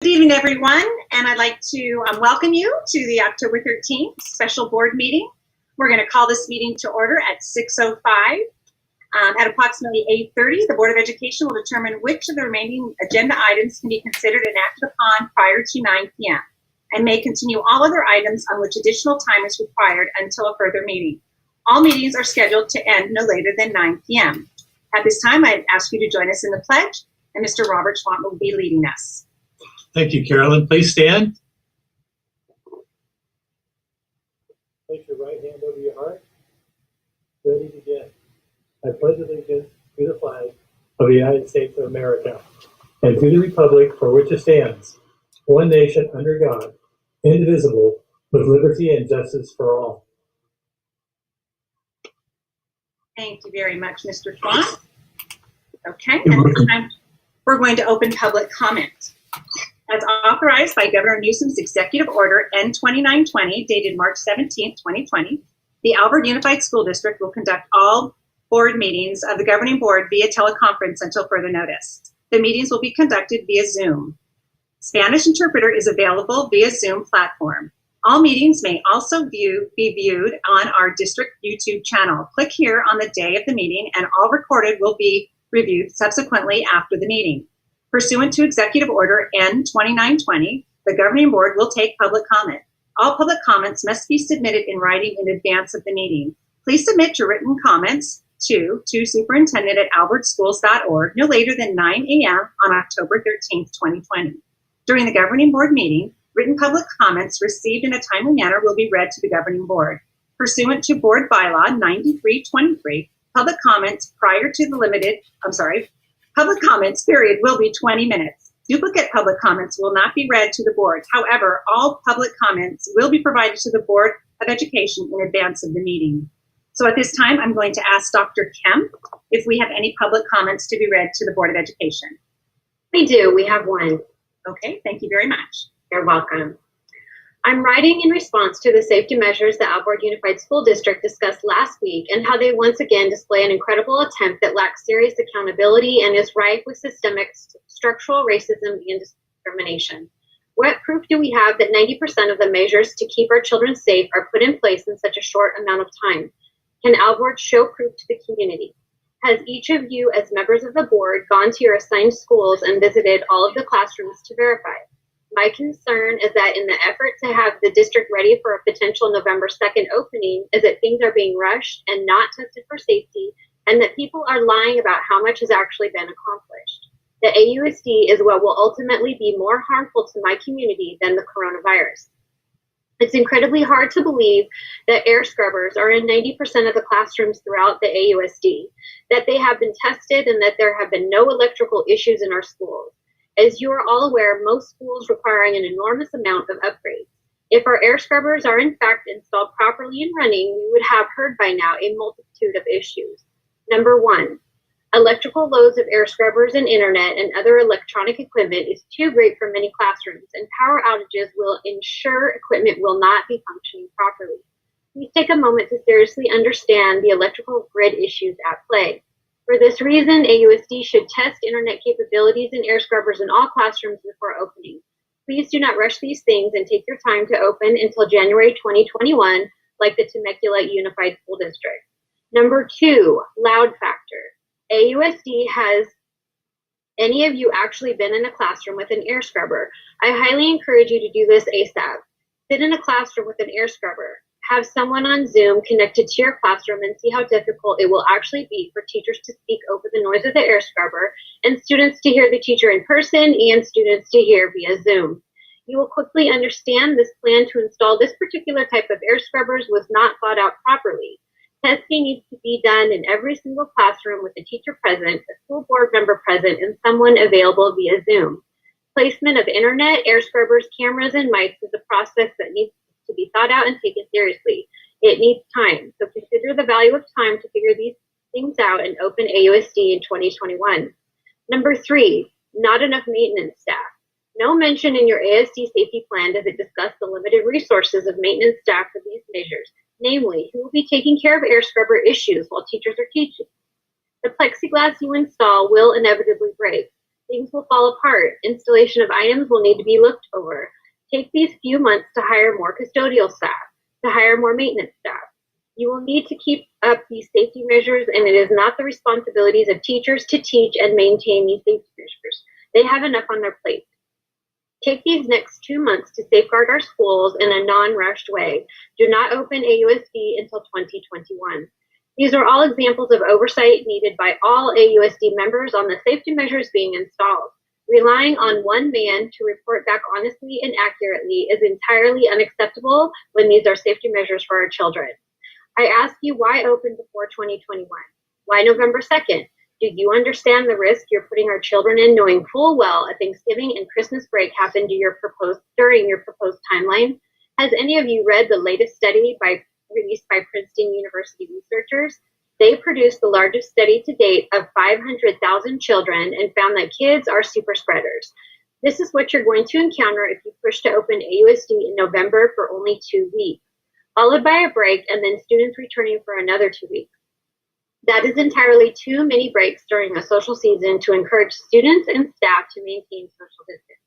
Good evening, everyone, and I'd like to welcome you to the October 13th special board meeting. We're going to call this meeting to order at 6:05. At approximately 8:30, the Board of Education will determine which of the remaining agenda items can be considered and acted upon prior to 9 p.m. and may continue all other items on which additional time is required until a further meeting. All meetings are scheduled to end no later than 9 p.m. At this time, I'd ask you to join us in the pledge, and Mr. Robert Schwant will be leading us. Thank you, Carolyn. Please stand. Place your right hand over your heart. Ready to begin. I pledge allegiance to the flag of the United States of America and to the republic for which it stands, one nation under God, indivisible, with liberty and justice for all. Thank you very much, Mr. Schwant. Okay, at this time, we're going to open public comment. As authorized by Governor Newsom's Executive Order N-2920, dated March 17, 2020, the Alvord Unified School District will conduct all board meetings of the governing board via teleconference until further notice. The meetings will be conducted via Zoom. Spanish interpreter is available via Zoom platform. All meetings may also be viewed on our district YouTube channel. Click here on the day of the meeting, and all recorded will be reviewed subsequently after the meeting. Pursuant to Executive Order N-2920, the governing board will take public comment. All public comments must be submitted in writing in advance of the meeting. Please submit your written comments to superintendent@alvordschools.org no later than 9 a.m. on October 13, 2020. During the governing board meeting, written public comments received in a timely manner will be read to the governing board. Pursuant to Board Bylaw 9323, public comments public comments period will be 20 minutes. Duplicate public comments will not be read to the board. However, all public comments will be provided to the Board of Education in advance of the meeting. So at this time, I'm going to ask Dr. Kemp if we have any public comments to be read to the Board of Education. We do. We have one. Okay, thank you very much. You're welcome. I'm writing in response to the safety measures the Alvord Unified School District discussed last week and how they once again display an incredible attempt that lacks serious accountability and is rife with systemic structural racism and discrimination. What proof do we have that 90% of the measures to keep our children safe are put in place in such a short amount of time? Can Alvord show proof to the community? Has each of you as members of the board gone to your assigned schools and visited all of the classrooms to verify? My concern is that in the effort to have the district ready for a potential November 2nd opening is that things are being rushed and not tested for safety, and that people are lying about how much has actually been accomplished. The AUSD is what will ultimately be more harmful to my community than the coronavirus. It's incredibly hard to believe that air scrubbers are in 90% of the classrooms throughout the AUSD, that they have been tested, and that there have been no electrical issues in our schools. As you are all aware, most schools requiring an enormous amount of upgrades. If our air scrubbers are in fact installed properly and running, we would have heard by now a multitude of issues. Number one, electrical loads of air scrubbers and internet and other electronic equipment is too great for many classrooms, and power outages will ensure equipment will not be functioning properly. Please take a moment to seriously understand the electrical grid issues at play. For this reason, AUSD should test internet capabilities and air scrubbers in all classrooms before opening. Please do not rush these things and take your time to open until January 2021, like the Temecula Unified School District. Number two, loud factor. AUSD, has any of you actually been in a classroom with an air scrubber? I highly encourage you to do this ASAP. Sit in a classroom with an air scrubber. Have someone on Zoom connected to your classroom and see how difficult it will actually be for teachers to speak over the noise of the air scrubber and students to hear the teacher in person and students to hear via Zoom. You will quickly understand this plan to install this particular type of air scrubbers was not thought out properly. Testing needs to be done in every single classroom with a teacher present, a school board member present, and someone available via Zoom. Placement of internet, air scrubbers, cameras, and mics is a process that needs to be thought out and taken seriously. It needs time, so consider the value of time to figure these things out and open AUSD in 2021. Number three, not enough maintenance staff. No mention in your ASD safety plan does it discuss the limited resources of maintenance staff for these measures, namely, who will be taking care of air scrubber issues while teachers are teaching. The plexiglass you install will inevitably break. Things will fall apart. Installation of items will need to be looked over. Take these few months to hire more custodial staff, to hire more maintenance staff. You will need to keep up these safety measures, and it is not the responsibilities of teachers to teach and maintain these safety measures. They have enough on their plate. Take these next 2 months to safeguard our schools in a non-rushed way. Do not open AUSD until 2021. These are all examples of oversight needed by all AUSD members on the safety measures being installed. Relying on one man to report back honestly and accurately is entirely unacceptable when these are safety measures for our children. I ask you, why open before 2021? Why November 2nd? Do you understand the risk you're putting our children in, knowing full well a Thanksgiving and Christmas break happened during your proposed timeline? Has any of you read the latest study released by Princeton University researchers? They produced the largest study to date of 500,000 children and found that kids are super spreaders. This is what you're going to encounter if you push to open AUSD in November for only 2 weeks, followed by a break and then students returning for another 2 weeks. That is entirely too many breaks during a social season to encourage students and staff to maintain social distance.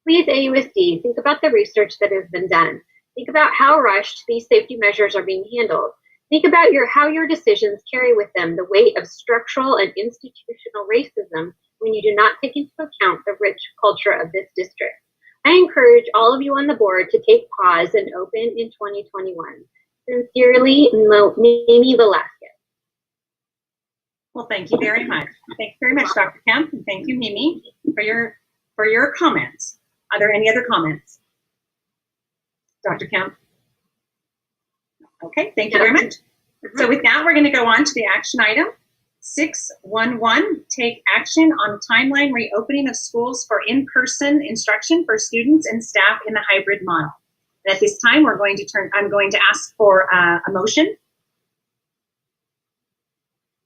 Please, AUSD, think about the research that has been done. Think about how rushed these safety measures are being handled. Think about how your decisions carry with them the weight of structural and institutional racism when you do not take into account the rich culture of this district. I encourage all of you on the board to take pause and open in 2021. Sincerely, Mimi Velasquez. Well, thank you very much. Thank you very much, Dr. Kemp, and thank you, Mimi, for your comments. Are there any other comments? Dr. Kemp? Okay, thank you very much. So with that, we're going to go on to the action item. 611, take action on timeline reopening of schools for in-person instruction for students and staff in the hybrid model. And at this time, I'm going to ask for a motion.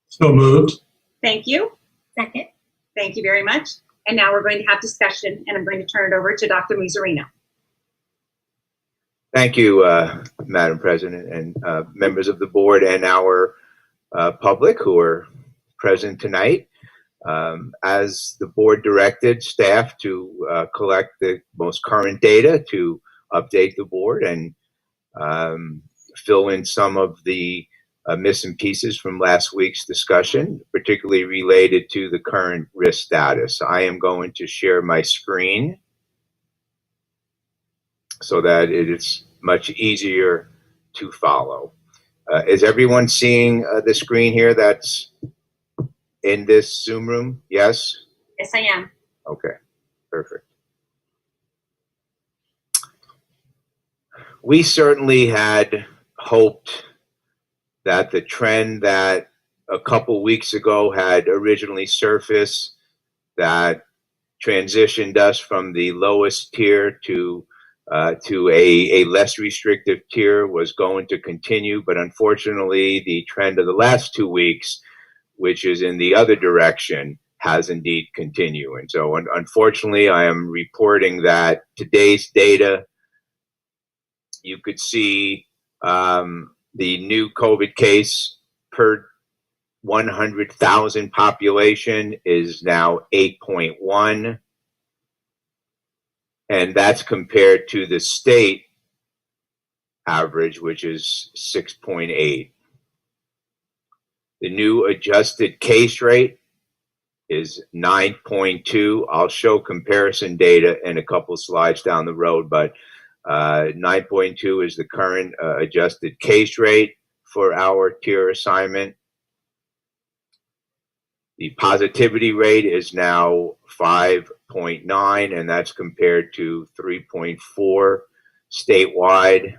So moved. Thank you. Second. Thank you very much. And now we're going to have discussion, and I'm going to turn it over to Dr. Muserino. Thank you, Madam President, and members of the board and our public who are present tonight. As the board directed staff to collect the most current data to update the board and fill in some of the missing pieces from last week's discussion, particularly related to the current risk status. I am going to share my screen so that it is much easier to follow. Is everyone seeing the screen here that's in this Zoom room? Yes? Yes, I am. Okay, perfect. We certainly had hoped that the trend that a couple weeks ago had originally surfaced, that transitioned us from the lowest tier to a less restrictive tier, was going to continue. But unfortunately, the trend of the last 2 weeks, which is in the other direction, has indeed continued. And so unfortunately, I am reporting that today's data, you could see the new COVID case per 100,000 population is now 8.1. And that's compared to the state average, which is 6.8. The new adjusted case rate is 9.2. I'll show comparison data in a couple slides down the road, but 9.2 is the current adjusted case rate for our tier assignment. The positivity rate is now 5.9, and that's compared to 3.4 statewide.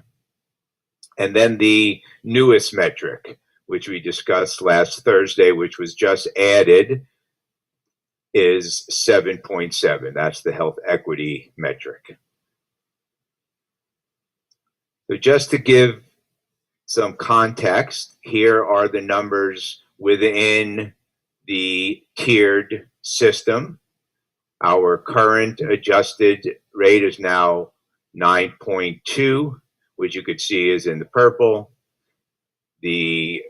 And then the newest metric, which we discussed last Thursday, which was just added, is 7.7. That's the health equity metric. So just to give some context, here are the numbers within the tiered system. Our current adjusted rate is now 9.2, which you could see is in the purple. The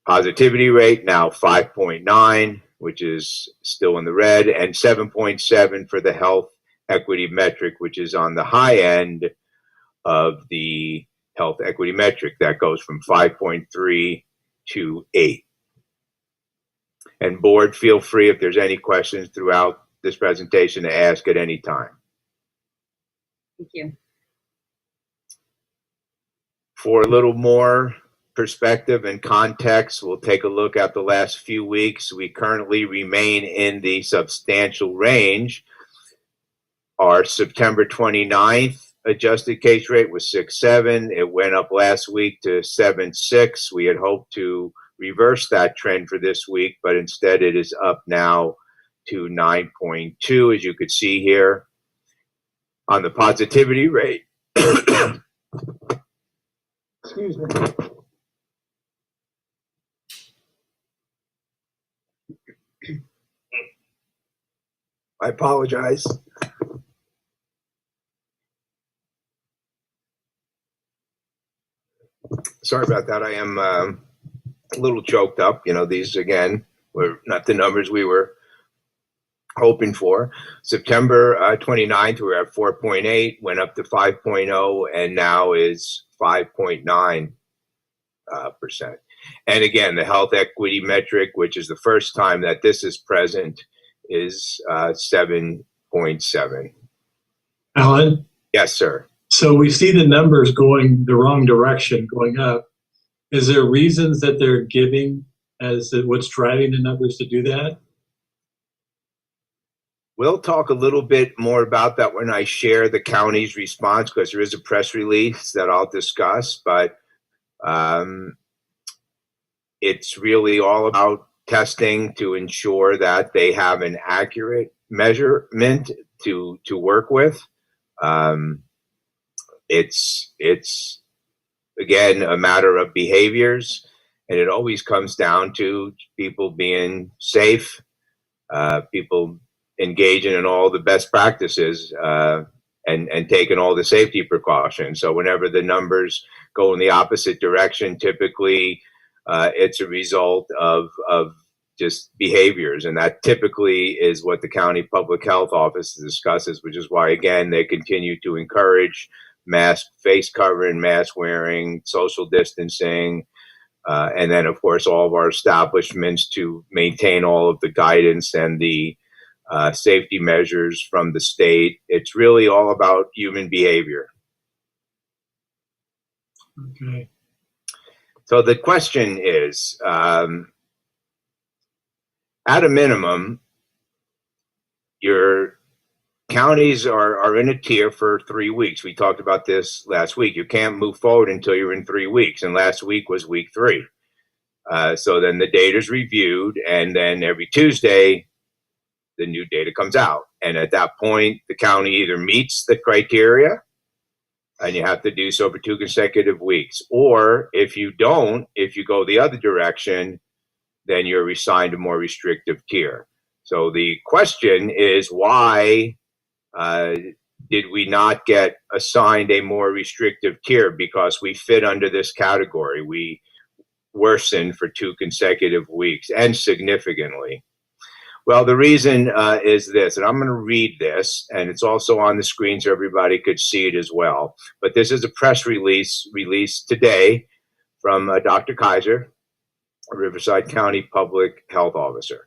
positivity rate now 5.9, which is still in the red, and 7.7 for the health equity metric, which is on the high end of the health equity metric. That goes from 5.3 to 8. And board, feel free if there's any questions throughout this presentation to ask at any time. Thank you. For a little more perspective and context, we'll take a look at the last few weeks. We currently remain in the substantial range. Our September 29th adjusted case rate was 6.7. It went up last week to 7.6. We had hoped to reverse that trend for this week, but instead it is up now to 9.2, as you could see here. On the positivity rate, excuse me. I apologize. Sorry about that. I am a little choked up. You know, these again were not the numbers we were hoping for. September 29th, we were at 4.8, went up to 5.0, and now is 5.9%. And again, the health equity metric, which is the first time that this is present, is 7.7. Alan, Yes, sir. so we see the numbers going the wrong direction, going up. Is there reasons that they're giving as to what's driving the numbers to do that? We'll talk a little bit more about that when I share the county's response, because there is a press release that I'll discuss, but it's really all about testing to ensure that they have an accurate measurement to work with. It's again a matter of behaviors, and it always comes down to people being safe, people engaging in all the best practices, and taking all the safety precautions. So whenever the numbers go in the opposite direction, typically it's a result of just behaviors, and that typically is what the county public health office discusses, which is why again they continue to encourage mask, face covering, mask wearing, social distancing, and then of course all of our establishments to maintain all of the guidance and the safety measures from the state. It's really all about human behavior. Okay. So the question is, at a minimum, your counties are in a tier for 3 weeks. We talked about this last week. You can't move forward until you're in 3 weeks, and last week was week 3. So then the data is reviewed, and then every Tuesday, the new data comes out. And at that point, the county either meets the criteria, and you have to do so for 2 consecutive weeks. Or if you don't, if you go the other direction, then you're assigned a more restrictive tier. So the question is, why did we not get assigned a more restrictive tier? Because we fit under this category. We worsened for 2 consecutive weeks, and significantly. Well, the reason is this, and I'm going to read this, and it's also on the screen so everybody could see it as well. But this is a press release released today from Dr. Kaiser, a Riverside County Public Health Officer.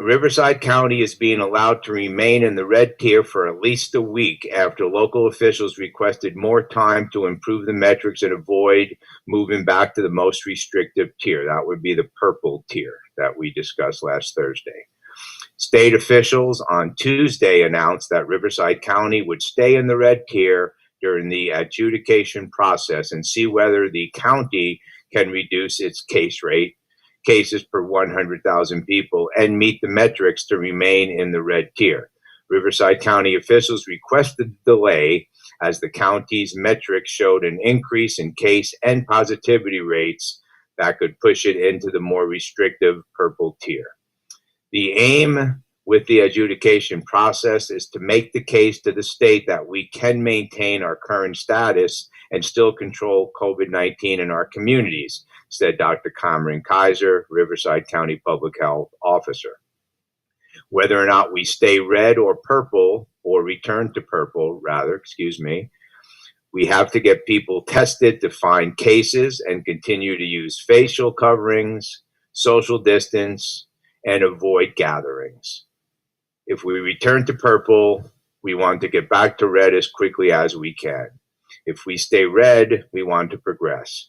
Riverside County is being allowed to remain in the red tier for at least a week after local officials requested more time to improve the metrics and avoid moving back to the most restrictive tier. That would be the purple tier that we discussed last Thursday. State officials on Tuesday announced that Riverside County would stay in the red tier during the adjudication process and see whether the county can reduce its cases per 100,000 people and meet the metrics to remain in the red tier. Riverside County officials requested delay as the county's metrics showed an increase in case and positivity rates that could push it into the more restrictive purple tier. The aim with the adjudication process is to make the case to the state that we can maintain our current status and still control COVID-19 in our communities. said Dr. Cameron Kaiser, Riverside County Public Health Officer. Whether or not we stay red or purple, or return to purple, rather, excuse me, we have to get people tested to find cases and continue to use facial coverings, social distance, and avoid gatherings. If we return to purple, we want to get back to red as quickly as we can. If we stay red, we want to progress.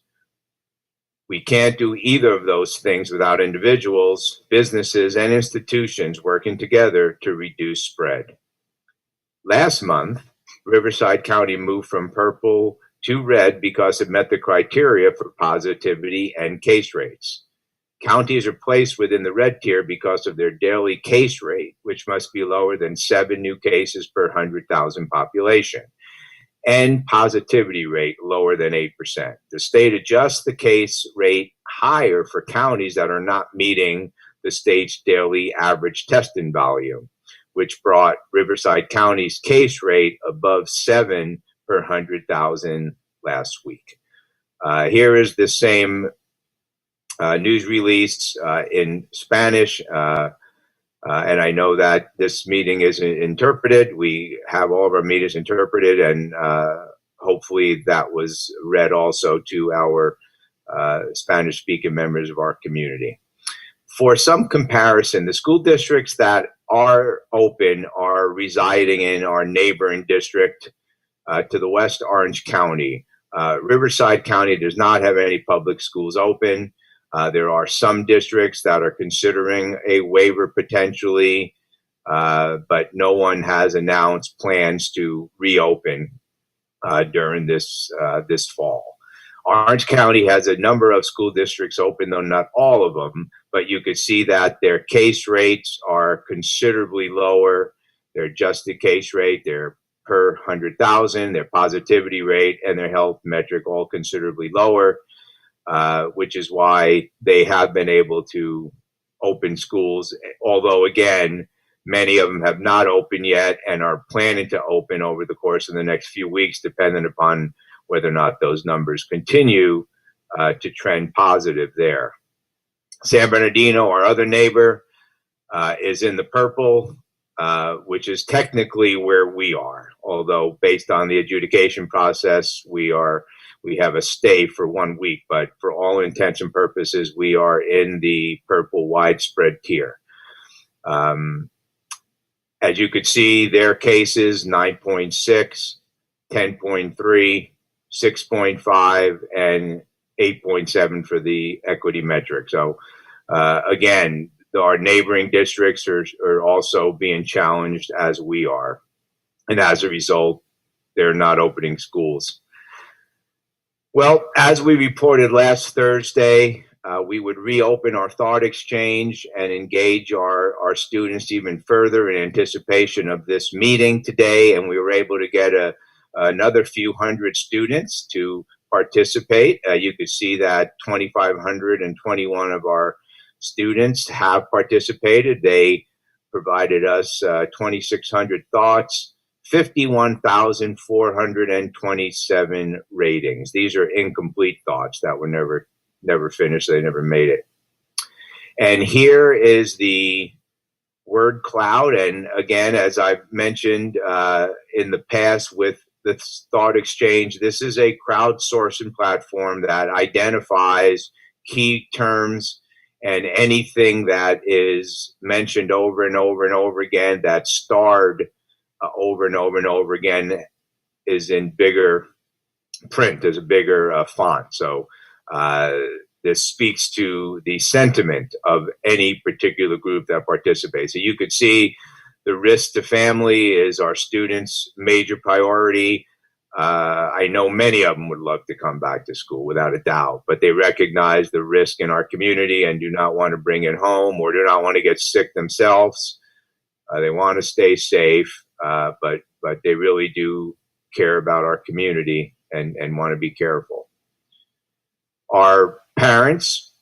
We can't do either of those things without individuals, businesses, and institutions working together to reduce spread. Last month, Riverside County moved from purple to red because it met the criteria for positivity and case rates. Counties are placed within the red tier because of their daily case rate, which must be lower than 7 new cases per 100,000 population, and positivity rate lower than 8%. The state adjusts the case rate higher for counties that are not meeting the state's daily average testing volume, which brought Riverside County's case rate above 7 per 100,000 last week. Here is the same news release in Spanish, and I know that this meeting is interpreted. We have all of our meetings interpreted, and hopefully that was read also to our Spanish-speaking members of our community. For some comparison, the school districts that are open are residing in our neighboring district to the west, Orange County. Riverside County does not have any public schools open. There are some districts that are considering a waiver potentially, but no one has announced plans to reopen during this fall. Orange County has a number of school districts open, though not all of them, but you could see that their case rates are considerably lower. Their adjusted case rate, their per 100,000, their positivity rate, and their health metric all considerably lower, which is why they have been able to open schools, although again, many of them have not opened yet and are planning to open over the course of the next few weeks, depending upon whether or not those numbers continue to trend positive there. San Bernardino, our other neighbor, is in the purple, which is technically where we are, although based on the adjudication process, we have a stay for 1 week, but for all intents and purposes, we are in the purple widespread tier. As you could see, their cases, 9.6, 10.3, 6.5, and 8.7 for the equity metric. So again, our neighboring districts are also being challenged as we are. And as a result, they're not opening schools. Well, as we reported last Thursday, we would reopen our thought exchange and engage our students even further in anticipation of this meeting today. And we were able to get another few hundred students to participate. You could see that 2,521 of our students have participated. They provided us 2,600 thoughts, 51,427 ratings. These are incomplete thoughts that were never finished. They never made it. And here is the word cloud. And again, as I've mentioned in the past with the Thought Exchange, this is a crowdsourcing platform that identifies key terms and anything that is mentioned over and over and over again, that's starred over and over and over again, is in bigger print, as a bigger font. So this speaks to the sentiment of any particular group that participates. So you could see the risk to family is our students' major priority. I know many of them would love to come back to school without a doubt, but they recognize the risk in our community and do not want to bring it home or do not want to get sick themselves. They want to stay safe, but they really do care about our community and want to be careful. Our parents,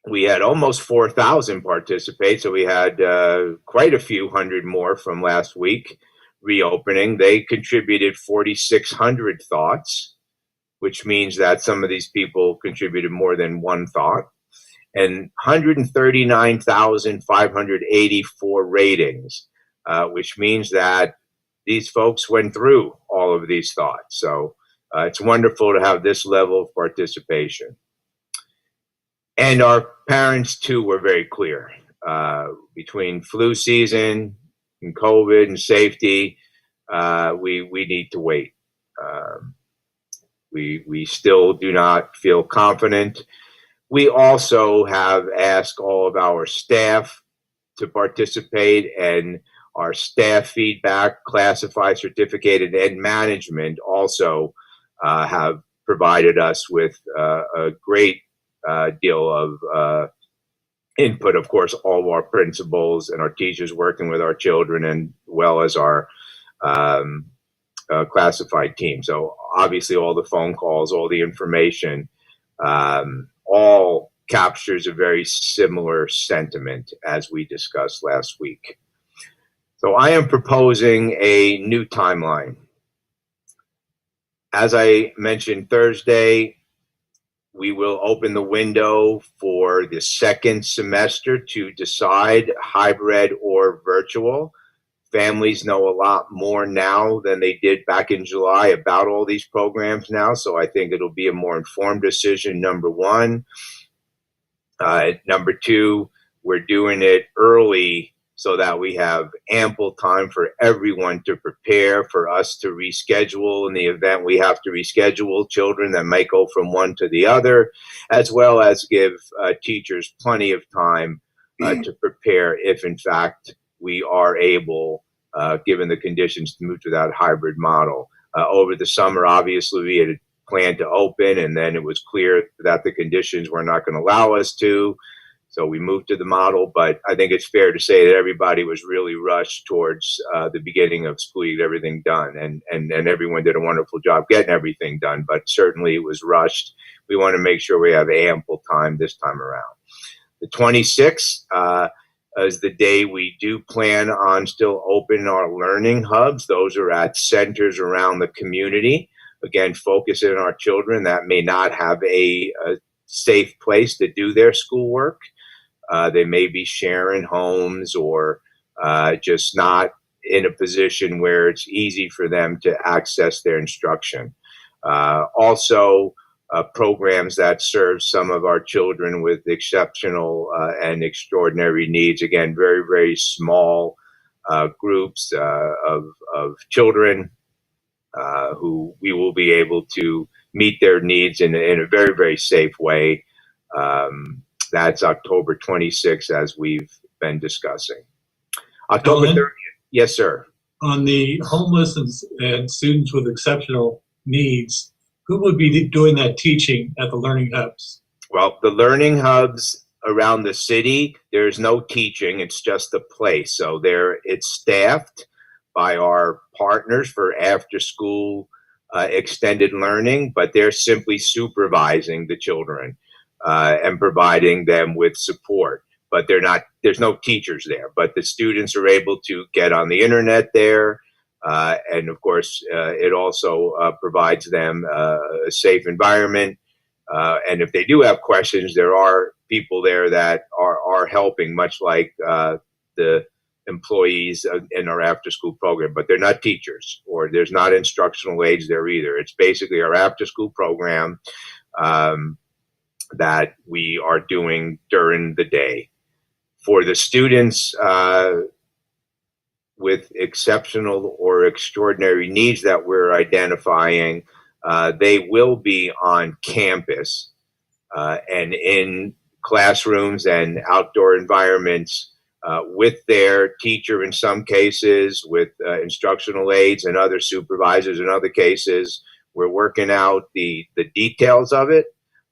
we had almost 4,000 participate, so we had quite a few hundred more from last week reopening. They contributed 4,600 thoughts. which means that some of these people contributed more than one thought, and 139,584 ratings, which means that these folks went through all of these thoughts. So it's wonderful to have this level of participation. And our parents, too, were very clear. Between flu season and COVID and safety, we need to wait. We still do not feel confident. We also have asked all of our staff to participate, and our staff feedback, classified, certificated, and management also have provided us with a great deal of input. Of course, all of our principals and our teachers working with our children, and well as our classified team. So obviously all the phone calls, all the information, all captures a very similar sentiment as we discussed last week. So I am proposing a new timeline. As I mentioned Thursday, we will open the window for the second semester to decide hybrid or virtual. Families know a lot more now than they did back in July about all these programs now, so I think it'll be a more informed decision, number one. Number two, we're doing it early so that we have ample time for everyone to prepare, for us to reschedule in the event we have to reschedule children that might go from one to the other, as well as give teachers plenty of time to prepare if in fact we are able, given the conditions, to move to that hybrid model. Over the summer, obviously, we had planned to open, and then it was clear that the conditions were not going to allow us to. So we moved to the model, but I think it's fair to say that everybody was really rushed towards the beginning of school to get everything done, and everyone did a wonderful job getting everything done, but certainly it was rushed. We want to make sure we have ample time this time around. The 26th is the day we do plan on still open our learning hubs. Those are at centers around the community. Again, focusing on our children that may not have a safe place to do their schoolwork. They may be sharing homes or just not in a position where it's easy for them to access their instruction. Also, programs that serve some of our children with exceptional and extraordinary needs. Again, very, very small groups of children who we will be able to meet their needs in a very, very safe way. That's October 26th, as we've been discussing. October 30th. Yes, sir. On the homeless and students with exceptional needs, who would be doing that teaching at the learning hubs? Well, the learning hubs around the city, there's no teaching. It's just a place. So it's staffed by our partners for after-school extended learning, but they're simply supervising the children and providing them with support. But there's no teachers there. But the students are able to get on the internet there. And of course, it also provides them a safe environment. And if they do have questions, there are people there that are helping, much like the employees in our after-school program. But they're not teachers, or there's not instructional aides there either. It's basically our after-school program that we are doing during the day. For the students with exceptional or extraordinary needs that we're identifying, they will be on campus and in classrooms and outdoor environments with their teacher in some cases, with instructional aides and other supervisors in other cases. We're working out the details of it,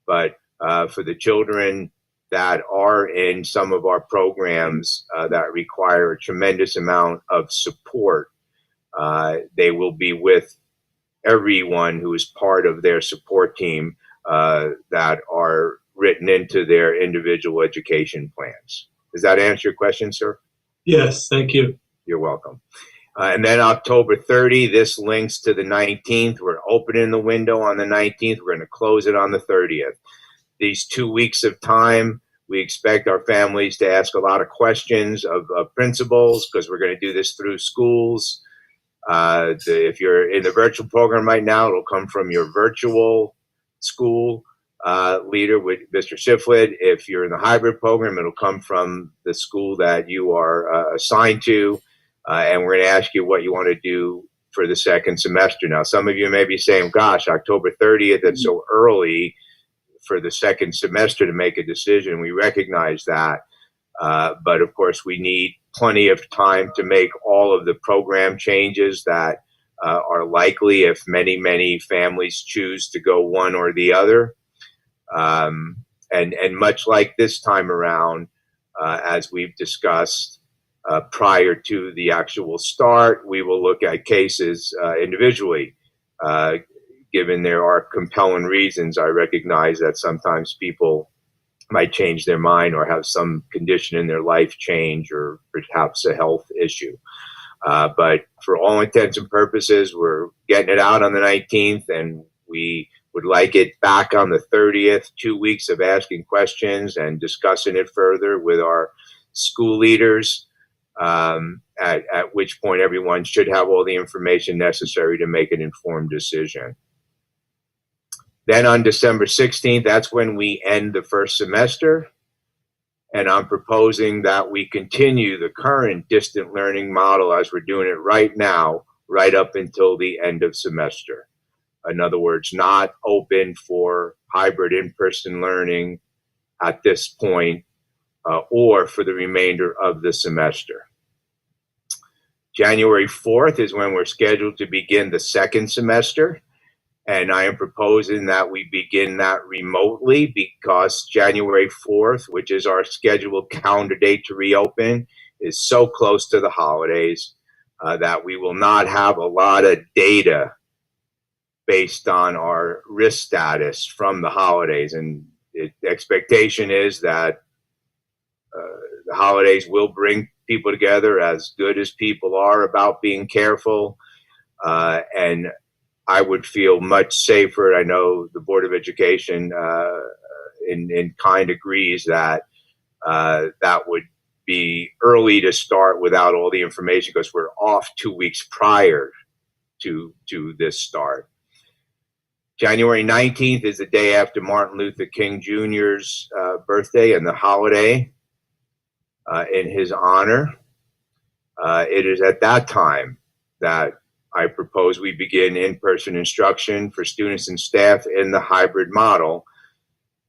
but for the children that are in some of our programs that require a tremendous amount of support, they will be with everyone who is part of their support team that are written into their individual education plans. Does that answer your question, sir? Yes, thank you. You're welcome. And then October 30, this links to the 19th. We're opening the window on the 19th. We're going to close it on the 30th. These 2 weeks of time, we expect our families to ask a lot of questions of principals, because we're going to do this through schools. If you're in the virtual program right now, it'll come from your virtual school leader with Mr. Shiflett. If you're in the hybrid program, it'll come from the school that you are assigned to. And we're going to ask you what you want to do for the second semester. Now, some of you may be saying, gosh, October 30th, that's so early for the second semester to make a decision. We recognize that. But of course, we need plenty of time to make all of the program changes that are likely if many, many families choose to go one or the other. And much like this time around, as we've discussed prior to the actual start, we will look at cases individually. Given there are compelling reasons, I recognize that sometimes people might change their mind or have some condition in their life change, or perhaps a health issue. But for all intents and purposes, we're getting it out on the 19th, and we would like it back on the 30th, 2 weeks of asking questions and discussing it further with our school leaders, at which point everyone should have all the information necessary to make an informed decision. Then on December 16th, that's when we end the first semester. And I'm proposing that we continue the current distant learning model as we're doing it right now, right up until the end of semester. In other words, not open for hybrid in-person learning at this point, or for the remainder of the semester. January 4th is when we're scheduled to begin the second semester. And I am proposing that we begin that remotely, because January 4th, which is our scheduled calendar date to reopen, is so close to the holidays that we will not have a lot of data based on our risk status from the holidays. And the expectation is that the holidays will bring people together, as good as people are about being careful. And I would feel much safer. I know the Board of Education in kind agrees that that would be early to start without all the information, because we're off 2 weeks prior to this start. January 19th is the day after Martin Luther King Jr.'s birthday and the holiday in his honor. It is at that time that I propose we begin in-person instruction for students and staff in the hybrid model,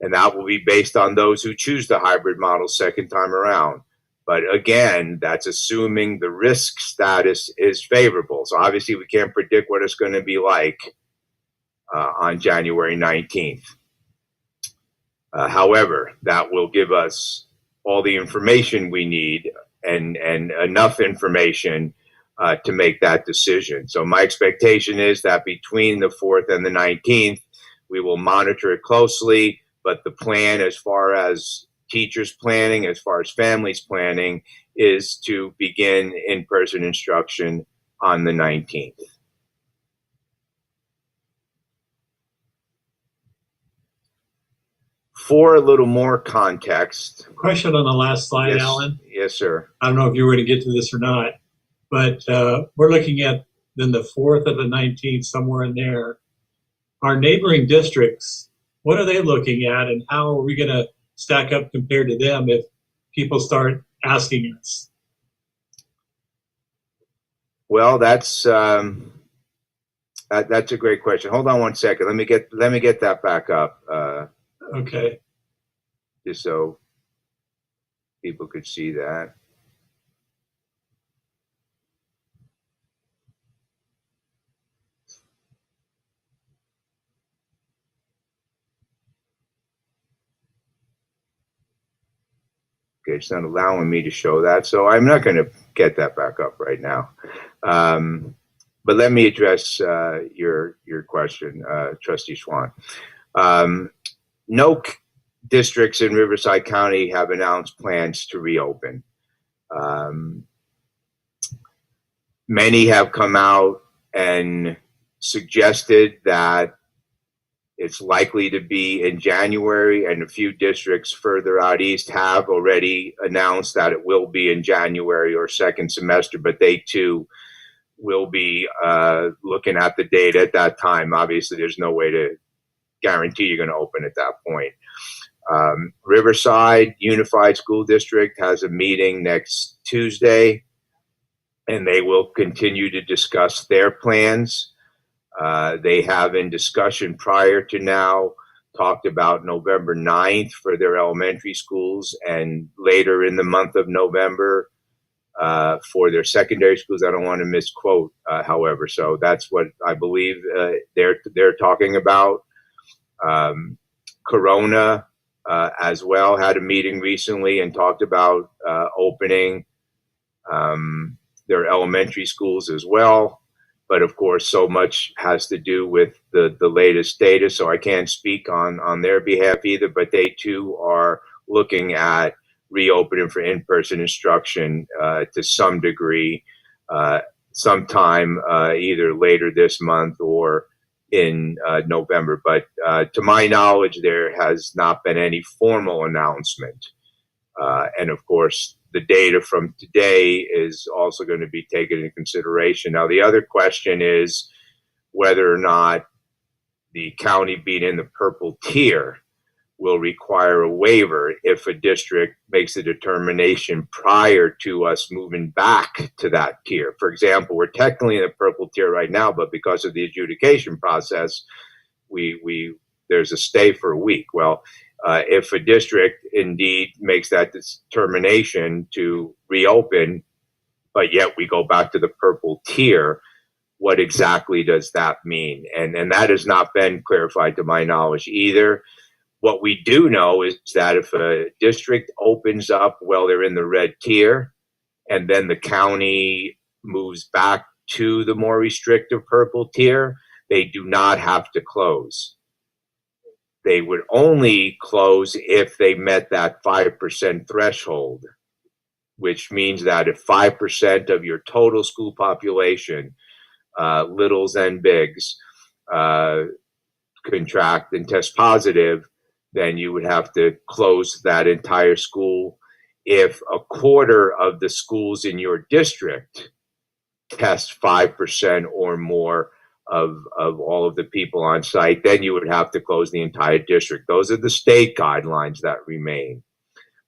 and that will be based on those who choose the hybrid model second time around. But again, that's assuming the risk status is favorable. So obviously we can't predict what it's going to be like on January 19th. However, that will give us all the information we need, and enough information to make that decision. So my expectation is that between the 4th and the 19th, we will monitor it closely, but the plan, as far as teachers planning, as far as families planning, is to begin in-person instruction on the 19th. For a little more context. Question on the last slide, Yes, Alan. yes, sir. I don't know if you were going to get to this or not, but we're looking at then the 4th of the 19th, somewhere in there. Our neighboring districts, what are they looking at, and how are we going to stack up compared to them if people start asking us? Well, that's a great question. Hold on one second. Let me get that back up. Okay. Just so people could see that. Okay, it's not allowing me to show that, so I'm not going to get that back up right now. But let me address your question, Trustee Schwann. No districts in Riverside County have announced plans to reopen. Many have come out and suggested that it's likely to be in January, and a few districts further out east have already announced that it will be in January or second semester, but they too will be looking at the data at that time. Obviously, there's no way to guarantee you're going to open at that point. Riverside Unified School District has a meeting next Tuesday, and they will continue to discuss their plans. They have, in discussion prior to now, talked about November 9th for their elementary schools, and later in the month of November for their secondary schools. I don't want to misquote, however, so that's what I believe they're talking about. Corona as well had a meeting recently and talked about opening their elementary schools as well. But of course, so much has to do with the latest data, so I can't speak on their behalf either, but they too are looking at reopening for in-person instruction to some degree sometime either later this month or in November. But to my knowledge, there has not been any formal announcement. And of course, the data from today is also going to be taken into consideration. Now, the other question is whether or not the county being in the purple tier will require a waiver if a district makes a determination prior to us moving back to that tier. For example, we're technically in the purple tier right now, but because of the adjudication process, there's a stay for a week. Well, if a district indeed makes that determination to reopen, but yet we go back to the purple tier, what exactly does that mean? And that has not been clarified to my knowledge either. What we do know is that if a district opens up while they're in the red tier, and then the county moves back to the more restrictive purple tier, they do not have to close. They would only close if they met that 5% threshold, which means that if 5% of your total school population, littles and bigs, contract and test positive, then you would have to close that entire school. If a quarter of the schools in your district test 5% or more of all of the people on site, then you would have to close the entire district. Those are the state guidelines that remain.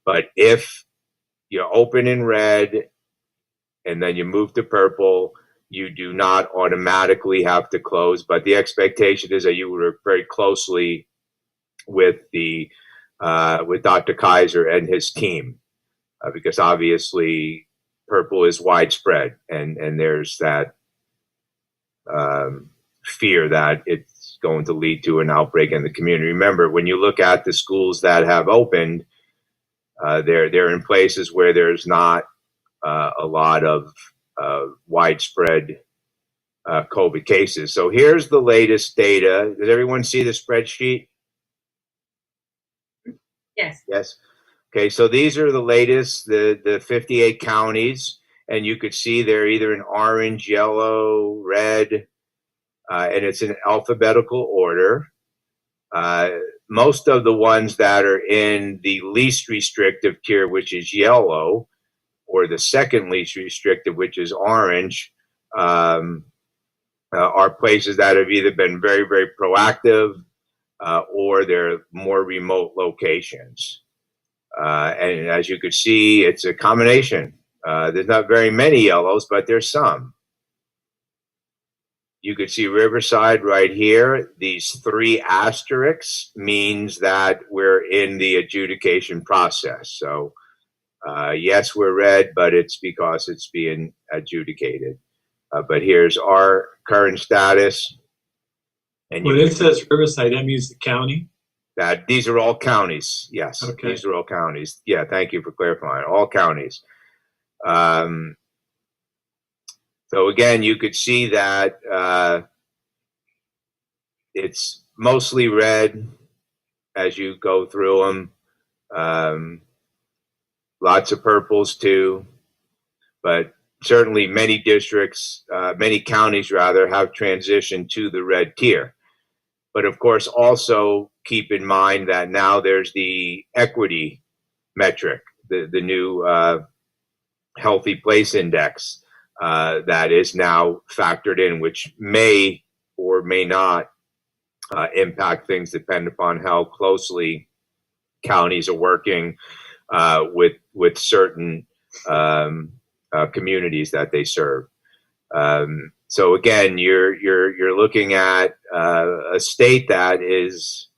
But if you open in red and then you move to purple, you do not automatically have to close, but the expectation is that you would work very closely with with Dr. Kaiser and his team, because obviously purple is widespread, and there's that fear that it's going to lead to an outbreak in the community. Remember, when you look at the schools that have opened, they're in places where there's not a lot of widespread COVID cases. So here's the latest data. Does everyone see the spreadsheet? Yes. Yes. Okay, so these are the latest, the 58 counties, and you could see they're either in orange, yellow, red, and it's in alphabetical order. Most of the ones that are in the least restrictive tier, which is yellow, or the second least restrictive, which is orange, are places that have either been very, very proactive or they're more remote locations. And as you could see, it's a combination. There's not very many yellows, but there's some. You could see Riverside right here. These 3 asterisks means that we're in the adjudication process. So yes, we're red, but it's because it's being adjudicated. But here's our current status. And when it says Riverside, that means the county? That these are all counties. Yes, okay. These are all counties. Yeah, thank you for clarifying. All counties. So again, you could see that it's mostly red as you go through them. Lots of purples too, but certainly many districts, many counties rather, have transitioned to the red tier. But of course, also keep in mind that now there's the equity metric, the new healthy place index that is now factored in, which may or may not impact things depending upon how closely counties are working with certain communities that they serve. So again, you're looking at a state that is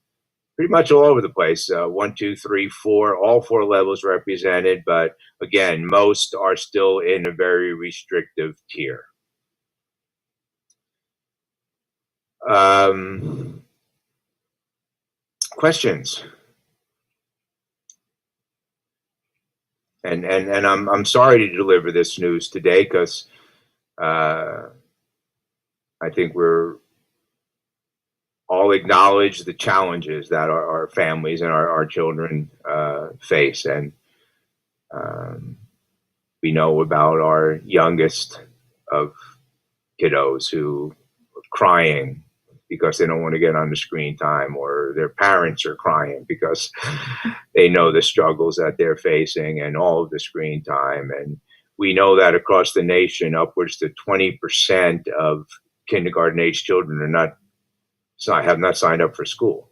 pretty much all over the place. 1, 2, 3, 4, all 4 levels represented, but again, most are still in a very restrictive tier. Questions? And I'm sorry to deliver this news today because I think we're all acknowledge the challenges that our families and our children face, and we know about our youngest of kiddos who are crying because they don't want to get on the screen time, or their parents are crying because they know the struggles that they're facing and all of the screen time. And we know that across the nation, upwards to 20% of kindergarten age children have not signed up for school.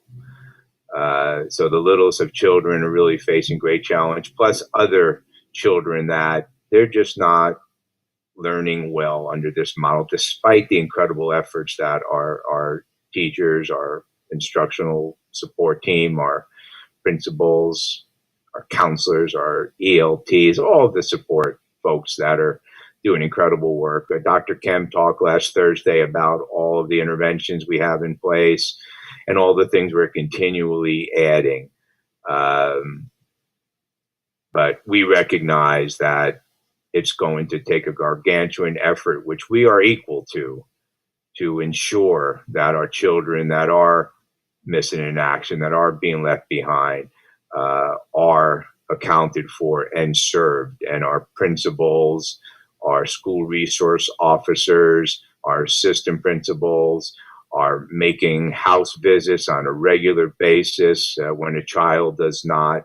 So the littlest of children are really facing great challenge, plus other children that they're just not learning well under this model, despite the incredible efforts that our teachers, our instructional support team, our principals, our counselors, our ELTs, all of the support folks that are doing incredible work. Dr. Kemp talked last Thursday about all of the interventions we have in place and all the things we're continually adding. But we recognize that it's going to take a gargantuan effort, which we are equal to ensure that our children that are missing in action, that are being left behind, are accounted for and served. And our principals, our school resource officers, our assistant principals are making house visits on a regular basis when a child does not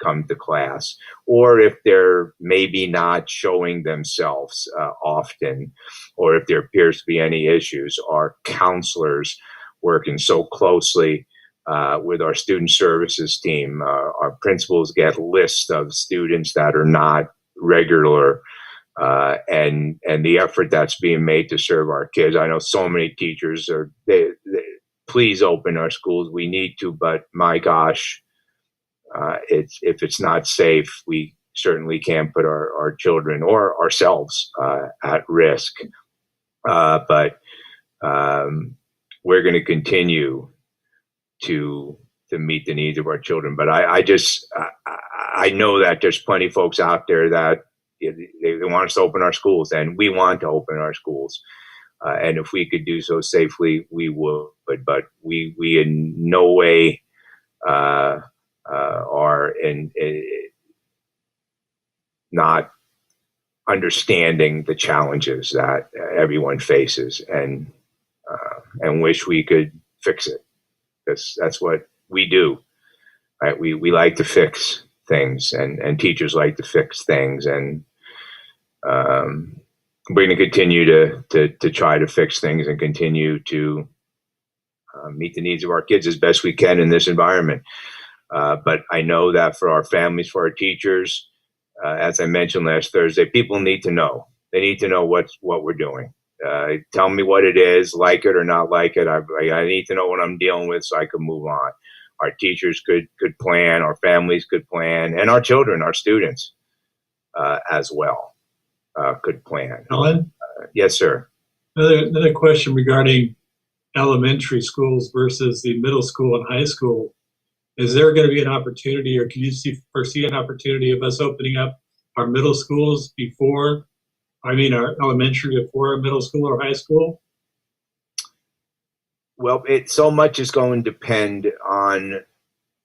come to class, or if they're maybe not showing themselves often, or if there appears to be any issues. Our counselors working so closely with our student services team. Our principals get lists of students that are not regular, and the effort that's being made to serve our kids. I know so many teachers please open our schools. We need to, but my gosh, if it's not safe, we certainly can't put our children or ourselves at risk. But we're going to continue to meet the needs of our children. But I know that there's plenty of folks out there that they want us to open our schools, and we want to open our schools. And if we could do so safely, we would. But we in no way are in not understanding the challenges that everyone faces, and wish we could fix it. That's what we do, right? We like to fix things, and teachers like to fix things, and we're going to continue to try to fix things and continue to meet the needs of our kids as best we can in this environment. But I know that for our families, for our teachers, as I mentioned last Thursday, people need to know. They need to know what we're doing. Tell me what it is, like it or not like it. I need to know what I'm dealing with so I can move on. Our teachers could plan, our families could plan, and our children, our students as well could plan. Alan? Yes, sir. Another question regarding elementary schools versus the middle school and high school. Is there going to be an opportunity, or can you foresee an opportunity of us opening up our middle schools our elementary before our middle school or high school? Well, so much is going to depend on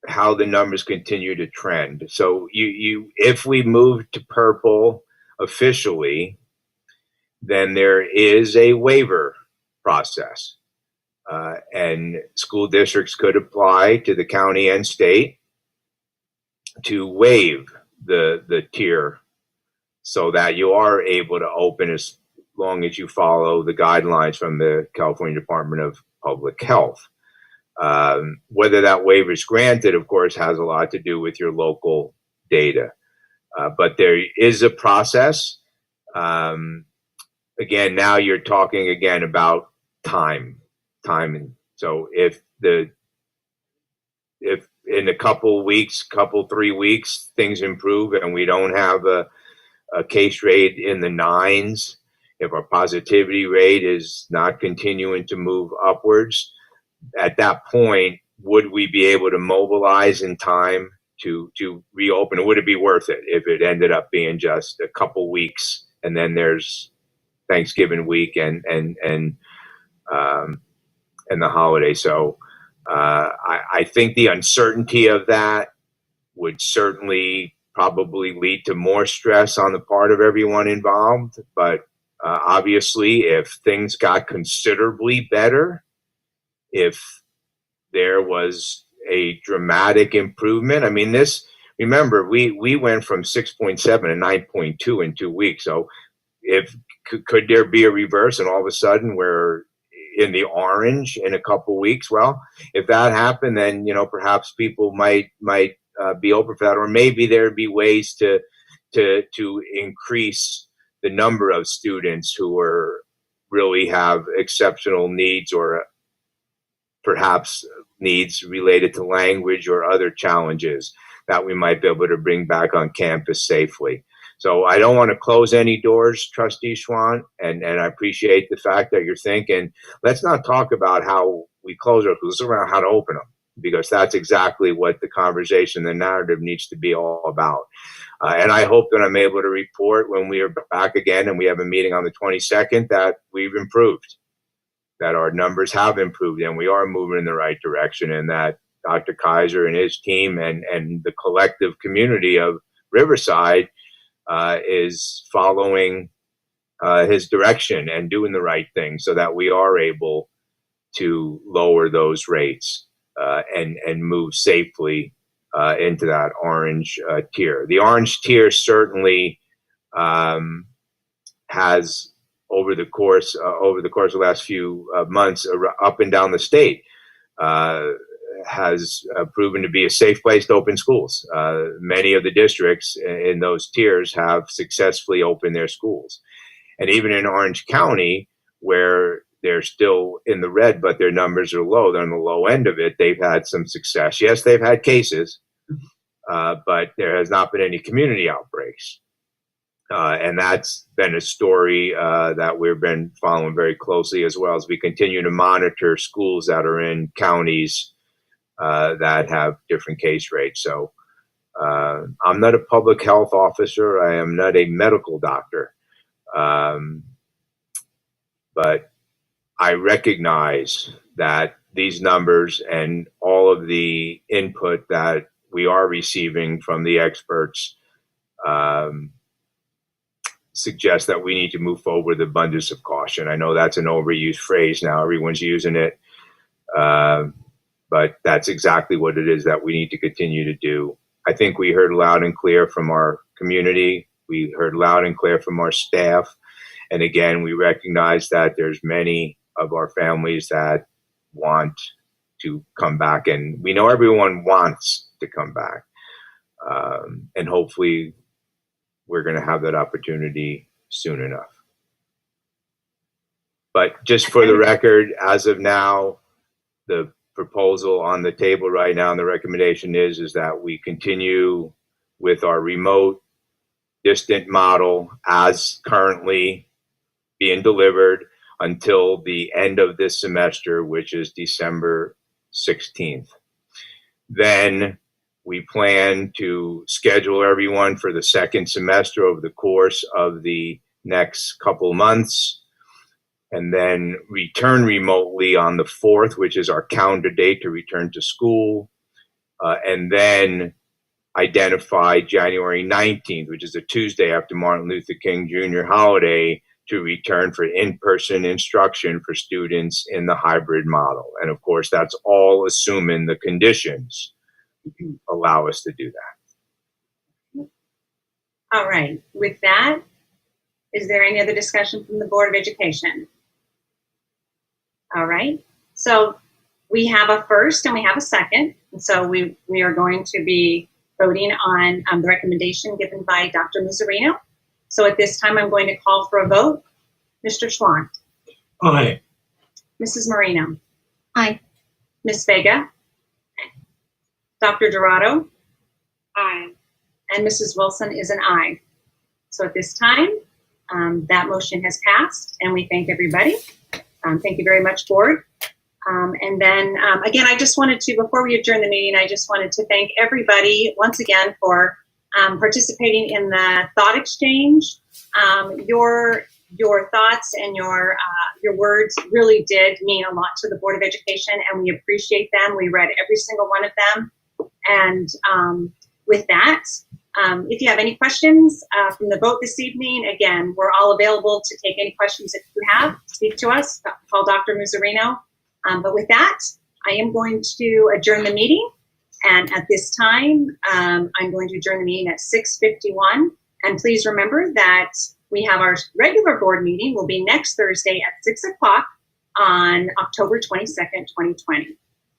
how the numbers continue to trend. So if we move to purple officially, then there is a waiver process. And school districts could apply to the county and state to waive the tier so that you are able to open as long as you follow the guidelines from the California Department of Public Health. Whether that waiver is granted, of course, has a lot to do with your local data. But there is a process. Again, now you're talking again about time. And so if in a couple weeks, 3 weeks, things improve and we don't have a case rate in the 9s, if our positivity rate is not continuing to move upwards, at that point, would we be able to mobilize in time to reopen? Would it be worth it if it ended up being just a couple weeks and then there's Thanksgiving week and the holiday? So I think the uncertainty of that would certainly probably lead to more stress on the part of everyone involved. But obviously, if things got considerably better, if there was a dramatic improvement, I mean, remember, we went from 6.7 to 9.2 in 2 weeks. So could there be a reverse and all of a sudden we're in the orange in a couple weeks? Well, if that happened, then, perhaps people might be open for that, or maybe there'd be ways to increase the number of students who really have exceptional needs, or perhaps needs related to language or other challenges that we might be able to bring back on campus safely. So I don't want to close any doors, Trustee Schwann, and I appreciate the fact that you're thinking, let's not talk about how we close our schools, around how to open them, because that's exactly what the conversation, the narrative needs to be all about. And I hope that I'm able to report when we are back again and we have a meeting on the 22nd that we've improved, that our numbers have improved and we are moving in the right direction, and that Dr. Kaiser and his team and the collective community of Riverside is following his direction and doing the right thing so that we are able to lower those rates and move safely into that orange tier. The orange tier certainly has, over the course of the last few months, up and down the state, has proven to be a safe place to open schools. Many of the districts in those tiers have successfully opened their schools. And even in Orange County, where they're still in the red, but their numbers are low, they're on the low end of it, they've had some success. Yes, they've had cases, but there has not been any community outbreaks. And that's been a story that we've been following very closely, as well as we continue to monitor schools that are in counties that have different case rates. So I'm not a public health officer. I am not a medical doctor. But I recognize that these numbers and all of the input that we are receiving from the experts suggest that we need to move forward with abundance of caution. I know that's an overused phrase now. Everyone's using it. But that's exactly what it is that we need to continue to do. I think we heard loud and clear from our community. We heard loud and clear from our staff. And again, we recognize that there's many of our families that want to come back, and we know everyone wants to come back. And hopefully we're going to have that opportunity soon enough. But just for the record, as of now, the proposal on the table right now and the recommendation is that we continue with our remote distant model as currently being delivered until the end of this semester, which is December 16th. Then we plan to schedule everyone for the second semester over the course of the next couple months, and then return remotely on the 4th, which is our calendar date to return to school, and then identify January 19th, which is a Tuesday after Martin Luther King Jr. holiday, to return for in-person instruction for students in the hybrid model. And of course, that's all assuming the conditions allow us to do that. All right. With that, is there any other discussion from the Board of Education? All right. So we have a first and we have a second. And so we are going to be voting on the recommendation given by Dr. Muzzarino. So at this time, I'm going to call for a vote. Mr. Schwant. Aye. Mrs. Marino. Aye. Ms. Vega. Dr. Dorado. Aye. And Mrs. Wilson is an aye. So at this time, that motion has passed, and we thank everybody. Thank you very much, Board. And then, again, I just wanted to, before we adjourn the meeting, I just wanted to thank everybody once again for participating in the thought exchange. Your thoughts and your words really did mean a lot to the Board of Education, and we appreciate them. We read every single one of them. And with that, if you have any questions from the vote this evening, again, we're all available to take any questions that you have. Speak to us, call Dr. Muzzarino. But with that, I am going to adjourn the meeting. And at this time, I'm going to adjourn the meeting at 6:51. And please remember that we have our regular board meeting will be next Thursday at 6 o'clock on October 22nd, 2020.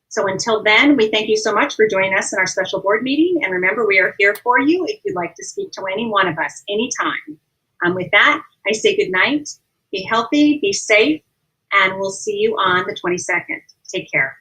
So until then, we thank you so much for joining us in our special board meeting. And remember, we are here for you if you'd like to speak to any one of us anytime. With that, I say good night, be healthy, be safe, and we'll see you on the 22nd. Take care.